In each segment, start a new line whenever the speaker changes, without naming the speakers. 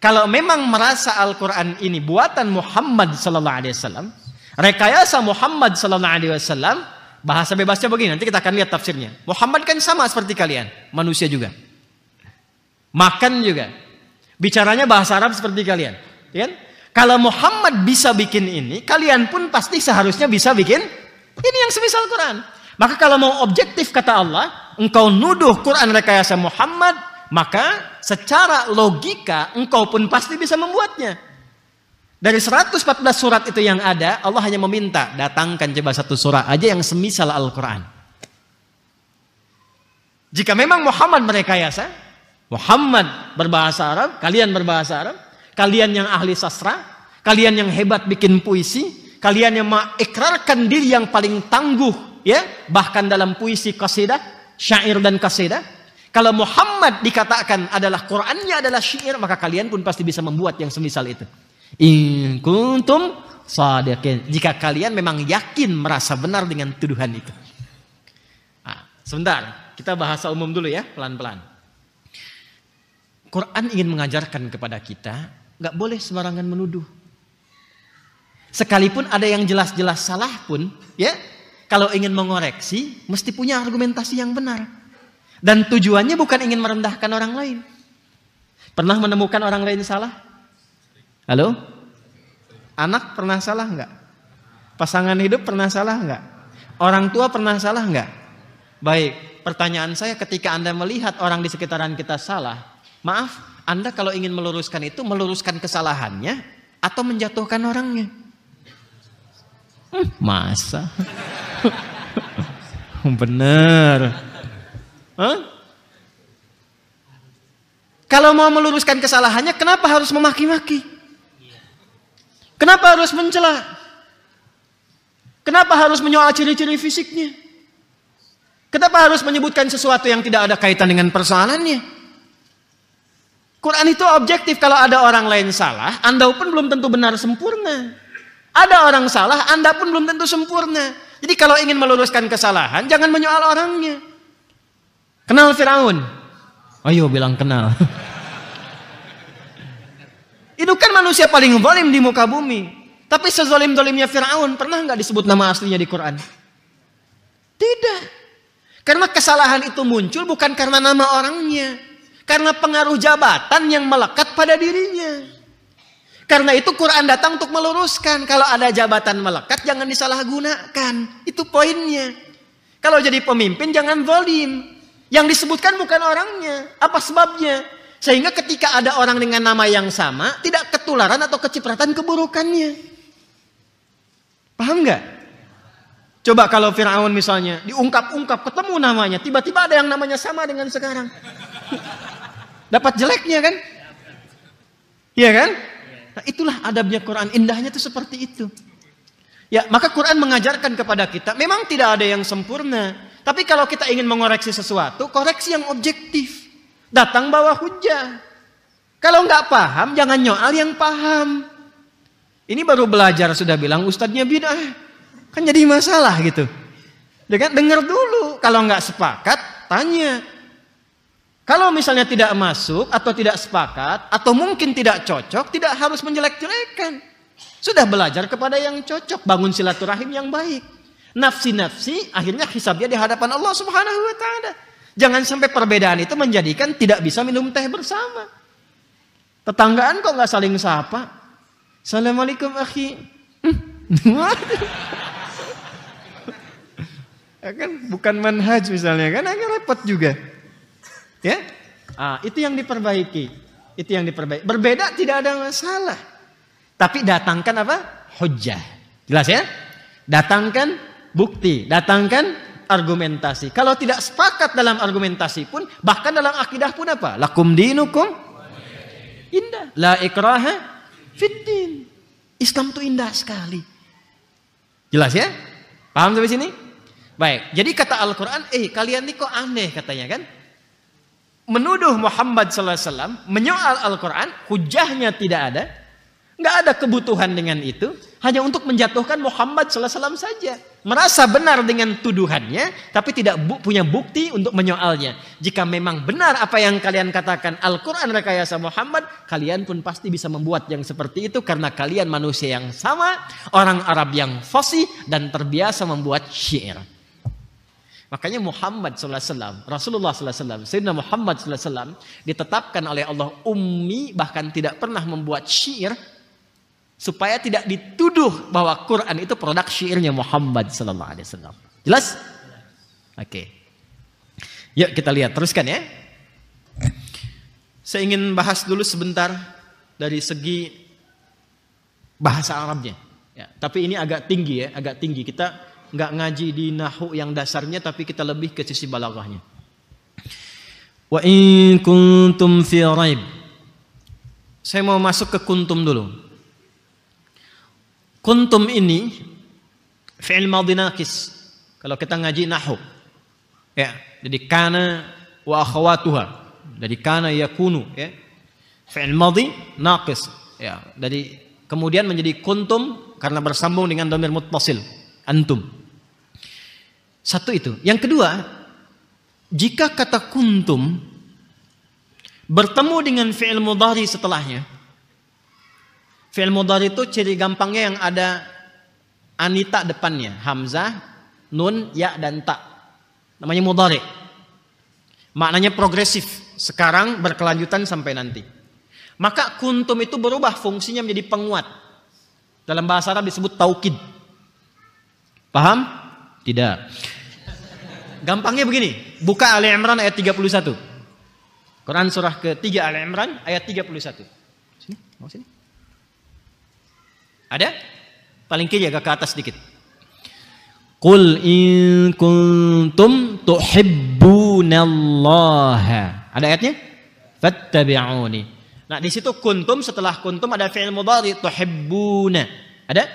Kalau memang merasa Al-Quran ini buatan Muhammad sallallahu alaihi wasallam, rekayasa Muhammad sallallahu alaihi wasallam, bahasa bebasnya begini, nanti kita akan lihat tafsirnya. Muhammad kan sama seperti kalian, manusia juga. Makan juga. Bicaranya bahasa Arab seperti kalian, ya kan? Kalau Muhammad bisa bikin ini, kalian pun pasti seharusnya bisa bikin ini yang semisal Quran. Maka kalau mau objektif kata Allah, engkau nuduh Quran rekayasa Muhammad, maka secara logika engkau pun pasti bisa membuatnya. Dari 114 surat itu yang ada, Allah hanya meminta, datangkan coba satu surah aja yang semisal Al-Quran. Jika memang Muhammad merekayasa, Muhammad berbahasa Arab, kalian berbahasa Arab, kalian yang ahli sastra, kalian yang hebat bikin puisi, kalian yang mengikrarkan diri yang paling tangguh, ya, bahkan dalam puisi qasidah, syair dan qasidah. Kalau Muhammad dikatakan adalah Qur'annya adalah syair, maka kalian pun pasti bisa membuat yang semisal itu. In kuntum shadiqin. Jika kalian memang yakin merasa benar dengan tuduhan itu. Nah, sebentar, kita bahasa umum dulu ya, pelan-pelan. Quran ingin mengajarkan kepada kita, nggak boleh sembarangan menuduh. Sekalipun ada yang jelas-jelas salah pun, ya, kalau ingin mengoreksi, mesti punya argumentasi yang benar. Dan tujuannya bukan ingin merendahkan orang lain. Pernah menemukan orang lain salah? Halo? Anak pernah salah enggak? Pasangan hidup pernah salah enggak? Orang tua pernah salah enggak? Baik, pertanyaan saya ketika Anda melihat orang di sekitaran kita salah, maaf, Anda kalau ingin meluruskan itu, meluruskan kesalahannya atau menjatuhkan orangnya? Masa? Bener. Kalau mau meluruskan kesalahannya, kenapa harus memaki-maki? Kenapa harus mencela? Kenapa harus menyoal ciri-ciri fisiknya? Kenapa harus menyebutkan sesuatu yang tidak ada kaitan dengan persoalannya? Quran itu objektif. Kalau ada orang lain salah, Anda pun belum tentu benar sempurna. Ada orang salah, Anda pun belum tentu sempurna. Jadi kalau ingin meluruskan kesalahan, jangan menyoal orangnya. Kenal Firaun? Ayo bilang kenal. Itu kan manusia paling zalim di muka bumi. Tapi sezalim-zalimnya Firaun, pernah nggak disebut nama aslinya di Quran? Tidak. Karena kesalahan itu muncul bukan karena nama orangnya. Karena pengaruh jabatan yang melekat pada dirinya. Karena itu Quran datang untuk meluruskan. Kalau ada jabatan melekat, jangan disalahgunakan. Itu poinnya. Kalau jadi pemimpin, jangan zalim. Yang disebutkan bukan orangnya. Apa sebabnya? Sehingga ketika ada orang dengan nama yang sama, tidak ketularan atau kecipratan keburukannya. Paham nggak? Coba kalau Firaun misalnya, diungkap-ungkap, ketemu namanya, tiba-tiba ada yang namanya sama dengan sekarang. Dapat jeleknya kan? Iya kan? Nah, itulah adabnya Quran. Indahnya itu seperti itu. Ya, maka Quran mengajarkan kepada kita, memang tidak ada yang sempurna. Tapi kalau kita ingin mengoreksi sesuatu, koreksi yang objektif. Datang bawa hujah. Kalau nggak paham, jangan nyoal yang paham. Ini baru belajar sudah bilang ustadznya bid'ah. Kan jadi masalah gitu. Dengar dulu. Kalau nggak sepakat, tanya. Kalau misalnya tidak masuk atau tidak sepakat atau mungkin tidak cocok, tidak harus menjelek-jelekan. Sudah belajar kepada yang cocok, bangun silaturahim yang baik. Nafsi-nafsi akhirnya hisabnya di hadapan Allah Subhanahu wa taala. Jangan sampai perbedaan itu menjadikan tidak bisa minum teh bersama. Tetanggaan kok nggak saling sapa? Assalamualaikum akhi. Ya kan bukan manhaj misalnya kan agak repot juga. Ya? Itu yang diperbaiki. Itu yang diperbaiki. Berbeda tidak ada masalah. Tapi datangkan apa? Hujjah. Jelas ya? Datangkan bukti, datangkan argumentasi. Kalau tidak sepakat dalam argumentasi pun, bahkan dalam akidah pun apa? Lakum dinukum indah. La ikraha fiddin. Islam itu indah sekali. Jelas ya? Paham sampai sini? Baik. Jadi kata Al-Quran, kalian ini kok aneh katanya kan? Menuduh Muhammad SAW, menyoal Al-Quran, hujahnya tidak ada. Nggak ada kebutuhan dengan itu. Hanya untuk menjatuhkan Muhammad sallallahu alaihi wasallam saja. Merasa benar dengan tuduhannya, tapi tidak punya bukti untuk menyoalnya. Jika memang benar apa yang kalian katakan Al-Quran rekayasa Muhammad, kalian pun pasti bisa membuat yang seperti itu karena kalian manusia yang sama, orang Arab yang fasih dan terbiasa membuat syair. Makanya Muhammad sallallahu alaihi wasallam, Rasulullah sallallahu alaihi wasallam, Sayyidina Muhammad sallallahu alaihi wasallam ditetapkan oleh Allah ummi, bahkan tidak pernah membuat syair, supaya tidak dituduh bahwa Quran itu produk syairnya Muhammad sallallahu alaihi wasallam. Jelas? Oke. Yuk kita lihat, teruskan ya. Saya ingin bahas dulu sebentar dari segi bahasa Arabnya. Ya, tapi ini agak tinggi ya, agak tinggi. Kita nggak ngaji di nahwu yang dasarnya, tapi kita lebih ke sisi balaghahnya. Wa in kuntum fi raib. Saya mau masuk ke kuntum dulu. Kuntum ini fi'il madhi naqis. Kalau kita ngaji nahwu. Ya, jadi kana wa akhawatuha. Dari kana yakunu ya. Fi'il madhi naqis. Ya, dari kemudian menjadi kuntum karena bersambung dengan dhamir muttasil, antum. Satu itu. Yang kedua, jika kata kuntum bertemu dengan fi'il mudhari setelahnya. Fi'il mudhari itu ciri gampangnya yang ada anita depannya, hamzah, nun, ya dan ta. Namanya mudhari. Maknanya progresif, sekarang berkelanjutan sampai nanti. Maka kuntum itu berubah fungsinya menjadi penguat. Dalam bahasa Arab disebut taukid. Paham? Tidak. Gampangnya begini, buka Ali Imran ayat 31. Quran surah ketiga Ali Imran ayat 31. Sini, mau sini. Ada? Paling kiri agak ke atas sedikit. Qul in kuntum tuhibbunallaha. Ada ayatnya? Fattabi'uni. Nah, di situ kuntum, setelah kuntum ada fi'il mudhari tuhibbuna. Ada?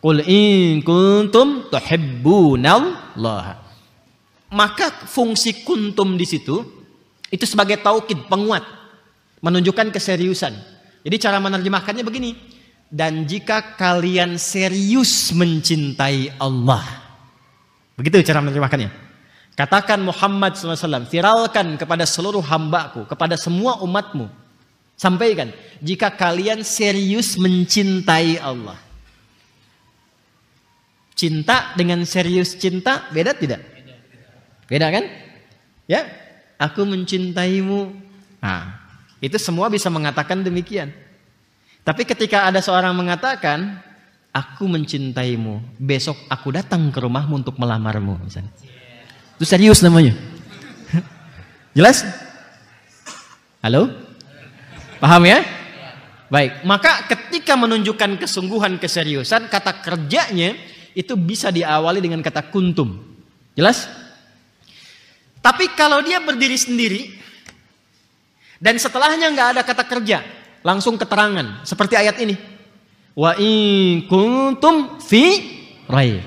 Qul in kuntum tuhibbunallaha. Maka fungsi kuntum di situ itu sebagai taukid, penguat, menunjukkan keseriusan. Jadi cara menerjemahkannya begini. Dan jika kalian serius mencintai Allah. Begitu cara menerjemahkannya. Katakan Muhammad SAW, viralkan kepada seluruh hambaku, kepada semua umatmu. Sampaikan, jika kalian serius mencintai Allah. Cinta dengan serius cinta, beda tidak? Beda kan? Ya, aku mencintaimu. Nah, itu semua bisa mengatakan demikian. Tapi ketika ada seorang mengatakan, aku mencintaimu, besok aku datang ke rumahmu untuk melamarmu, misalnya. Itu serius namanya. Jelas? Halo? Paham ya? Baik, maka ketika menunjukkan kesungguhan, keseriusan, kata kerjanya itu bisa diawali dengan kata kuntum. Jelas? Tapi kalau dia berdiri sendiri, dan setelahnya nggak ada kata kerja, langsung keterangan seperti ayat ini. Wa in kuntum fi raib.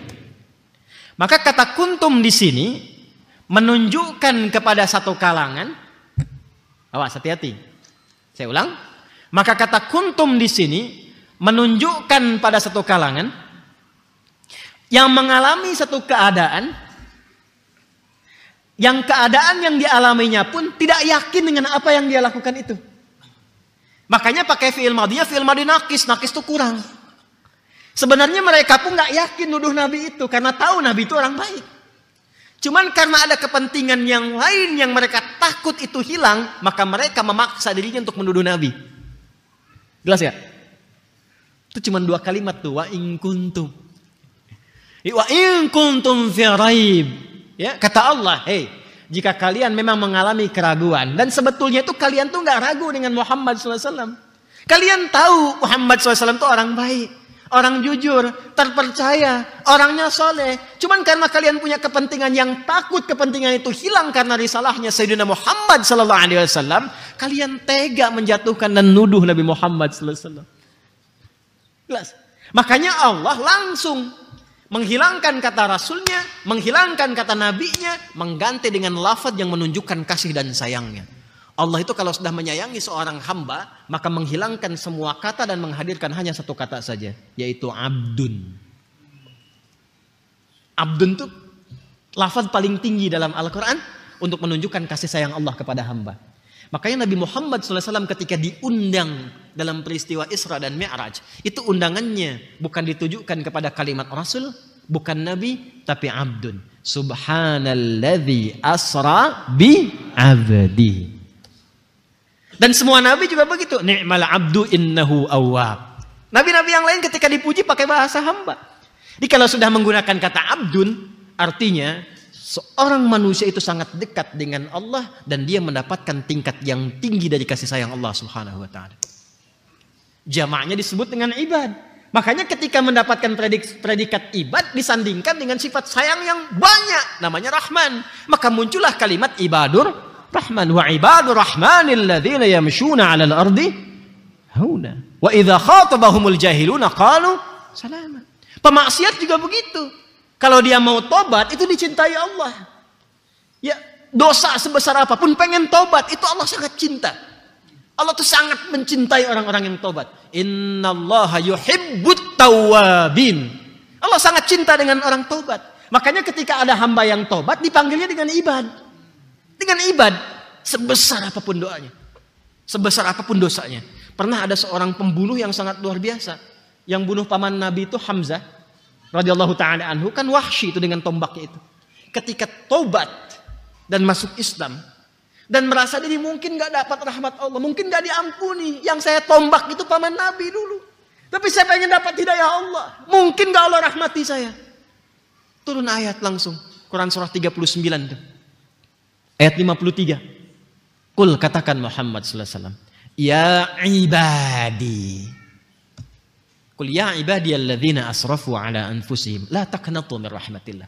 Maka kata kuntum di sini menunjukkan kepada satu kalangan. Awas, hati-hati. Saya ulang. Maka kata kuntum di sini menunjukkan pada satu kalangan yang mengalami satu keadaan, yang keadaan yang dialaminya pun tidak yakin dengan apa yang dia lakukan itu. Makanya pakai fi'il madhi naqis itu kurang. Sebenarnya mereka pun nggak yakin nuduh Nabi itu karena tahu Nabi itu orang baik. Cuman karena ada kepentingan yang lain yang mereka takut itu hilang, maka mereka memaksa dirinya untuk menuduh Nabi. Jelas ya? Itu cuma 2 kalimat tuh, wa in kuntum. Wa in kuntum fi raib. Ya, kata Allah, hey, jika kalian memang mengalami keraguan, dan sebetulnya itu kalian tuh nggak ragu dengan Muhammad SAW. Kalian tahu Muhammad SAW itu orang baik, orang jujur, terpercaya, orangnya soleh. Cuman karena kalian punya kepentingan yang takut kepentingan itu hilang karena risalahnya Sayyidina Muhammad SAW, kalian tega menjatuhkan dan nuduh Nabi Muhammad SAW. Jelas. Makanya Allah langsung menghilangkan kata Rasulnya, menghilangkan kata Nabinya, mengganti dengan lafaz yang menunjukkan kasih dan sayangnya. Allah itu kalau sudah menyayangi seorang hamba, maka menghilangkan semua kata dan menghadirkan hanya satu kata saja, yaitu abdun. Abdun itu lafaz paling tinggi dalam Al-Quran untuk menunjukkan kasih sayang Allah kepada hamba. Makanya Nabi Muhammad SAW ketika diundang dalam peristiwa Isra dan Mi'raj, itu undangannya bukan ditujukan kepada kalimat Rasul, bukan Nabi, tapi abdun. Subhanalladzi asra bi abdi. Dan semua Nabi juga begitu. Ni'mal abdu innahu awwab. Nabi-nabi yang lain ketika dipuji pakai bahasa hamba. Jadi kalau sudah menggunakan kata abdun, artinya seorang manusia itu sangat dekat dengan Allah dan dia mendapatkan tingkat yang tinggi dari kasih sayang Allah Subhanahu wa taala. Jamaknya disebut dengan ibad. Makanya ketika mendapatkan predikat ibad disandingkan dengan sifat sayang yang banyak, namanya Rahman. Maka muncullah kalimat ibadur Rahman. Wa ibadur Rahmanil ladzina yamshuna 'alal ardi hauna. Wa idza khatabahumul jahiluna qalu salama. Pemaksiat juga begitu. Kalau dia mau tobat itu dicintai Allah. Ya, dosa sebesar apapun pengen tobat, itu Allah sangat cinta. Allah tuh sangat mencintai orang-orang yang tobat. Innallaha yuhibbut tawwabin. Allah sangat cinta dengan orang tobat. Makanya ketika ada hamba yang tobat dipanggilnya dengan ibad. Dengan ibad sebesar apapun doanya. Sebesar apapun dosanya. Pernah ada seorang pembunuh yang sangat luar biasa. Yang bunuh paman Nabi itu Hamzah radhiyallahu taala anhu, kan Wahsy itu dengan tombaknya itu. Ketika tobat dan masuk Islam dan merasa diri mungkin gak dapat rahmat Allah, mungkin gak diampuni. Yang saya tombak itu paman Nabi dulu. Tapi saya pengen dapat hidayah Allah. Mungkin gak Allah rahmati saya. Turun ayat langsung. Quran surah 39 tuh. Ayat 53. Qul, katakan Muhammad sallallahu alaihi wasallam, ya ibadi. Qul ya ibadiyalladzina asrafu ala anfusihim la taqnatu min rahmatillah.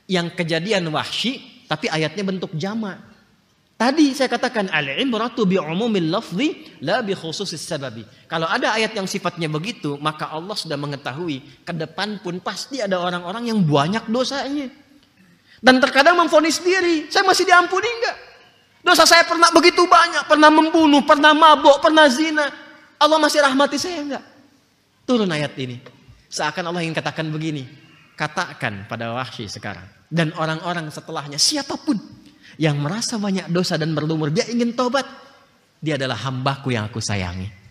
Yang kejadian Wahsy tapi ayatnya bentuk jamak. Tadi saya katakan al-ibratu bi umumil lafzi la bi khususis sababi. Kalau ada ayat yang sifatnya begitu, maka Allah sudah mengetahui ke depan pun pasti ada orang-orang yang banyak dosanya. Dan terkadang memvonis diri, saya masih diampuni enggak? Dosa saya pernah begitu banyak, pernah membunuh, pernah mabuk, pernah zina. Allah masih rahmati saya enggak? Turun ayat ini. Seakan Allah ingin katakan begini, katakan pada Wahsy sekarang dan orang-orang setelahnya, siapapun yang merasa banyak dosa dan berlumur, dia ingin tobat, dia adalah hambaku yang aku sayangi.